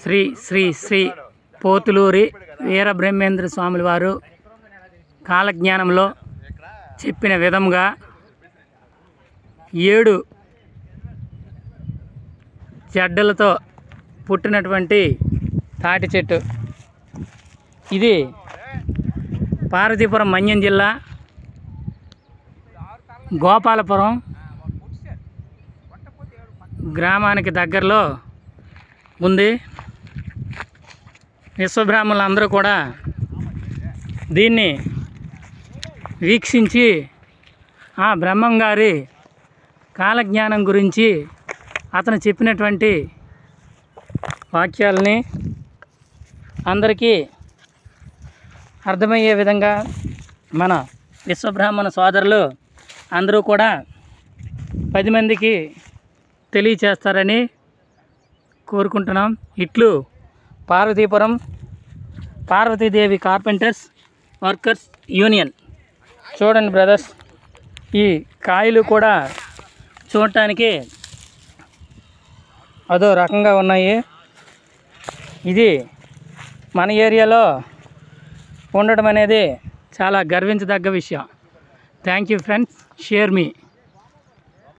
శ్రీ శ్రీ శ్రీ పోతులూరి వీరబ్రహ్మేంద్ర స్వాముల వారు కాలజ్ఞానంలో చెప్పిన విధంగా 7 జడ్డలతో పుట్టినటువంటి తాటి చెట్టు. ఇది పార్వతీపురం మన్యం జిల్లా గోపాలపురం గ్రామానికి దగ్గరలో ఉంది. విశ్వబ్రాహ్మణులందరూ కూడా దీన్ని వీక్షించి ఆ బ్రహ్మంగారి కాలజ్ఞానం గురించి అతను చెప్పినటువంటి వాక్యాలని అందరికీ అర్థమయ్యే విధంగా మన విశ్వబ్రాహ్మణ సోదరులు అందరూ కూడా 10 మందికి తెలియచేస్తారని కోరుకుంటున్నాం. ఇట్లు Parvathipuram Parvathidevi carpenters workers union. చూడండి బ్రదర్స్, ఈ కాయలు కూడా చూడటానికి అదో రకంగా ఉన్నాయి. ఇది మన ఏరియాలో ఉండడం అనేది చాలా గర్వించదగ్గ విషయం. Thank you friends, share me.